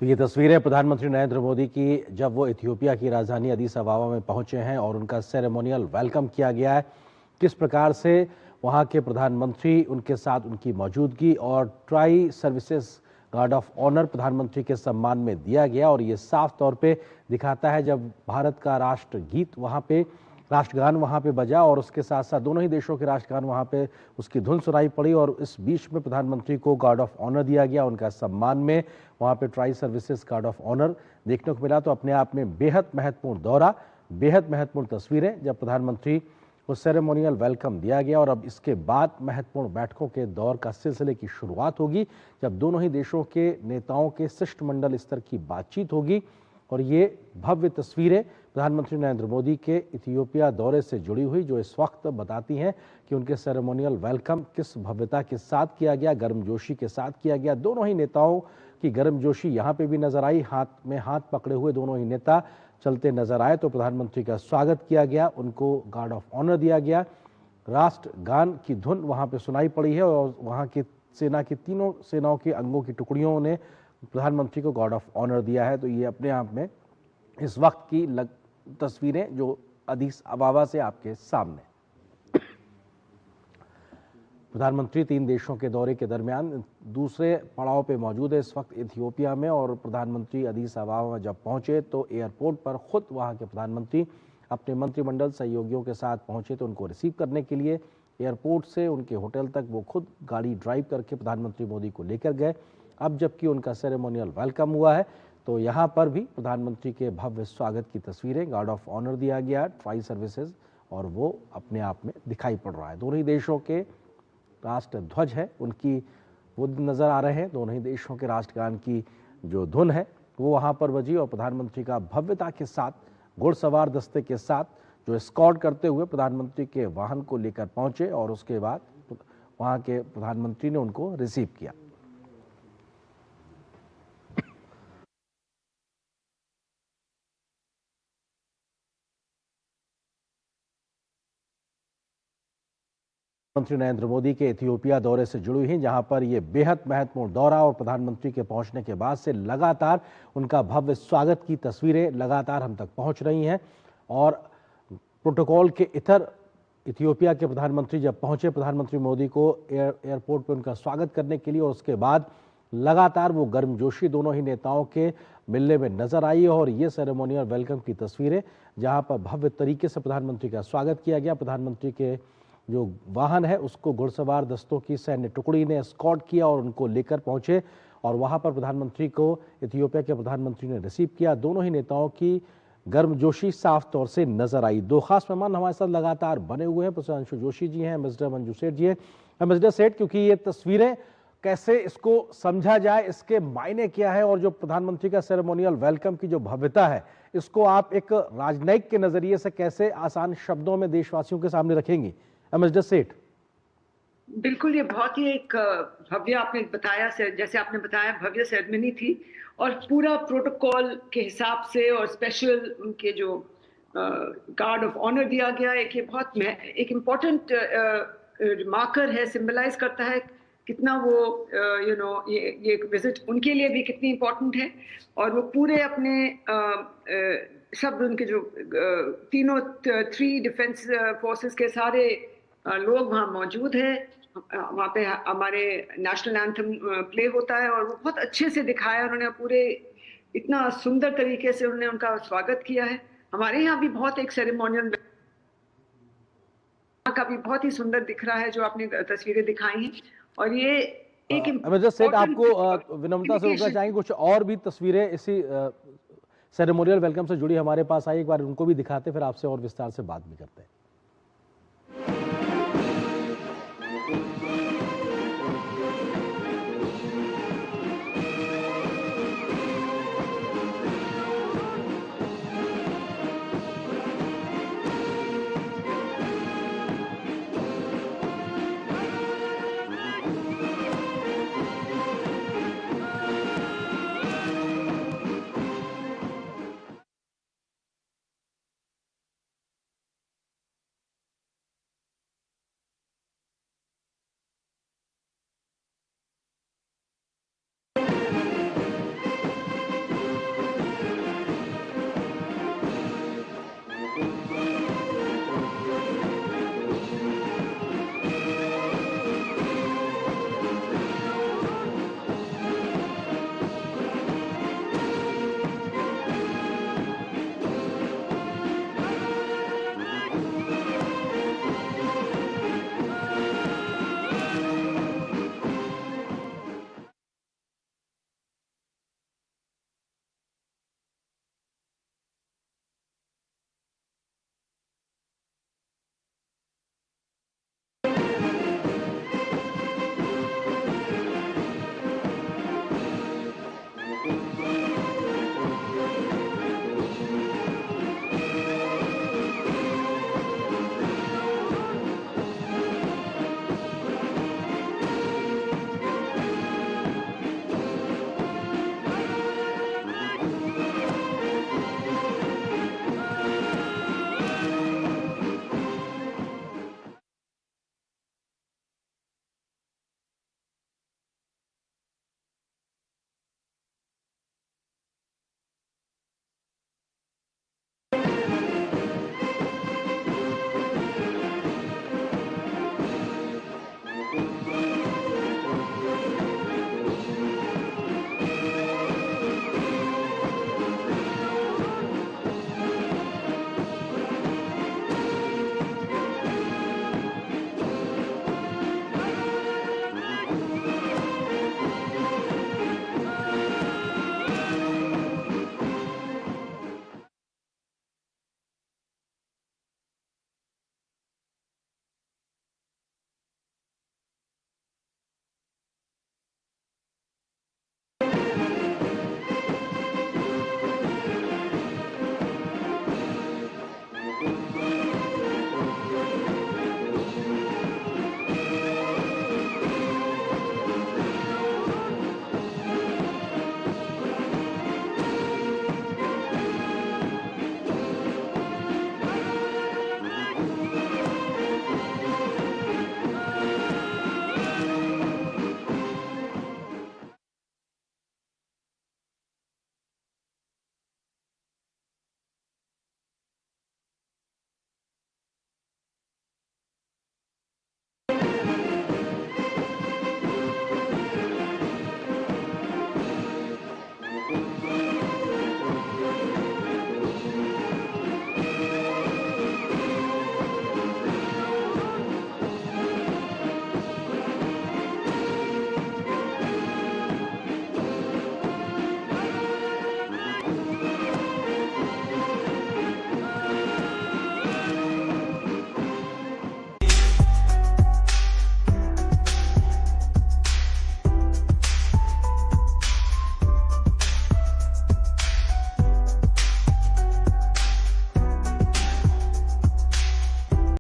तो ये तस्वीरें प्रधानमंत्री नरेंद्र मोदी की जब वो इथियोपिया की राजधानी अदीस अबाबा में पहुंचे हैं और उनका सेरेमोनियल वेलकम किया गया है। किस प्रकार से वहां के प्रधानमंत्री, उनके साथ उनकी मौजूदगी और tri services guard of honour प्रधानमंत्री के सम्मान में दिया गया। और ये साफ तौर पे दिखाता है जब भारत का राष्ट्रगीत वहां पे, राष्ट्रगान वहां पे बजा और उसके साथ साथ दोनों ही देशों के राष्ट्रगान वहां पे उसकी धुन सुनाई पड़ी और इस बीच में प्रधानमंत्री को गार्ड ऑफ ऑनर दिया गया। उनका सम्मान में वहां पे tri services guard of honour देखने को मिला। तो अपने आप में बेहद महत्वपूर्ण दौरा, बेहद महत्वपूर्ण तस्वीरें जब प्रधानमंत्री को सेरेमोनियल वेलकम दिया गया। और अब इसके बाद महत्वपूर्ण बैठकों के दौर का सिलसिले की शुरुआत होगी जब दोनों ही देशों के नेताओं के शिष्टमंडल स्तर की बातचीत होगी। और ये भव्य तस्वीरें प्रधानमंत्री नरेंद्र मोदी के इथियोपिया दौरे से जुड़ी हुई जो इस वक्त बताती हैं कि उनके सेरेमोनियल वेलकम किस भव्यता के साथ किया गया, गर्मजोशी के साथ किया गया। दोनों ही नेताओं की गर्मजोशी यहाँ पे भी नजर आई। हाथ में हाथ पकड़े हुए दोनों ही नेता चलते नजर आए तो प्रधानमंत्री का स्वागत किया गया, उनको गार्ड ऑफ ऑनर दिया गया। राष्ट्रगान की धुन वहाँ पे सुनाई पड़ी है और वहाँ की सेना की तीनों सेनाओं के अंगों की टुकड़ियों ने प्रधानमंत्री को गार्ड ऑफ ऑनर दिया है। तो ये अपने आप में इस वक्त की तस्वीरें जो अदीस अबाबा से आपके सामने। प्रधानमंत्री 3 देशों के दौरे के दरमियान दूसरे पड़ाव पे मौजूद है इस वक्त इथियोपिया में। और प्रधानमंत्री अदीस अबाबा में जब पहुंचे तो एयरपोर्ट पर खुद वहां के प्रधानमंत्री अपने मंत्रिमंडल सहयोगियों के साथ पहुंचे। तो उनको रिसीव करने के लिए एयरपोर्ट से उनके होटल तक वो खुद गाड़ी ड्राइव करके प्रधानमंत्री मोदी को लेकर गए। अब जबकि उनका सेरेमोनियल वेलकम हुआ है तो यहाँ पर भी प्रधानमंत्री के भव्य स्वागत की तस्वीरें, गार्ड ऑफ ऑनर दिया गया ट्राई सर्विसेज, और वो अपने आप में दिखाई पड़ रहा है। दोनों ही देशों के राष्ट्र ध्वज है उनकी वो नजर आ रहे हैं। दोनों ही देशों के राष्ट्रगान की जो धुन है वो वहाँ पर बजी और प्रधानमंत्री का भव्यता के साथ घुड़सवार दस्ते के साथ जो एस्कॉर्ट करते हुए प्रधानमंत्री के वाहन को लेकर पहुंचे और उसके बाद वहाँ के प्रधानमंत्री ने उनको रिसीव किया। प्रधानमंत्री नरेंद्र मोदी के इथियोपिया दौरे से जुड़ी हुई जहां पर यह बेहद महत्वपूर्ण दौरा और प्रधानमंत्री के पहुंचने के बाद से लगातार उनका भव्य स्वागत की तस्वीरें लगातार हम तक पहुंच रही हैं। और प्रोटोकॉल के इतर इथियोपिया के प्रधानमंत्री जब पहुंचे प्रधानमंत्री मोदी को एयरपोर्ट पर उनका स्वागत करने के लिए और उसके बाद लगातार वो गर्मजोशी दोनों ही नेताओं के मिलने में नजर आई। और ये सेरेमोनियल वेलकम की तस्वीरें जहां पर भव्य तरीके से प्रधानमंत्री का स्वागत किया गया। प्रधानमंत्री के जो वाहन है उसको घुड़सवार दस्तों की सैन्य टुकड़ी ने एस्कॉर्ट किया और उनको लेकर पहुंचे और वहां पर प्रधानमंत्री को इथियोपिया के प्रधानमंत्री ने रिसीव किया। दोनों ही नेताओं की गर्मजोशी साफ तौर से नजर आई। 2 खास मेहमान हमारे साथ लगातार बने हुए हैं। प्रोफेसर अंशु जोशी जी हैं, एम्बेसडर मंजू सेठ जी हैं। एम्बेसडर सेठ, क्योंकि ये तस्वीरें कैसे इसको समझा जाए, इसके मायने क्या है और जो प्रधानमंत्री का सेरेमोनियल वेलकम की जो भव्यता है इसको आप एक राजनयिक के नजरिए से कैसे आसान शब्दों में देशवासियों के सामने रखेंगी? एम्बेसडर सेठ। बिल्कुल, ये बहुत ही एक भव्य आपने बताया, जैसे आपने बताया भव्य सेरेमनी थी और पूरा प्रोटोकॉल के हिसाब से और स्पेशल उनके जो गार्ड ऑफ ऑनर दिया गया। एक ये बहुत एक इम्पोर्टेंट मार्कर है, सिंबलाइज करता है कितना वो ये विजिट उनके लिए भी कितनी इम्पोर्टेंट है। और वो पूरे अपने सब उनके जो तीनों 3 डिफेंस फोर्सेस के सारे लोग वहाँ मौजूद हैं। वहाँ पे हमारे नेशनल एंथम प्ले होता है और वो बहुत अच्छे से दिखाया उन्होंने, पूरे इतना सुंदर तरीके से उन्होंने उनका स्वागत किया है। हमारे यहाँ भी बहुत एक सेरेमोनियल का भी बहुत ही सुंदर दिख रहा है जो आपने तस्वीरें दिखाई हैं। और ये एक सेठ आपको विनम्रता से रुकना चाहेंगे, कुछ और भी तस्वीरें इसी सेरेमोनियल वेलकम से जुड़ी हमारे पास आई, एक बार उनको भी दिखाते फिर आपसे और विस्तार से बात भी करते हैं।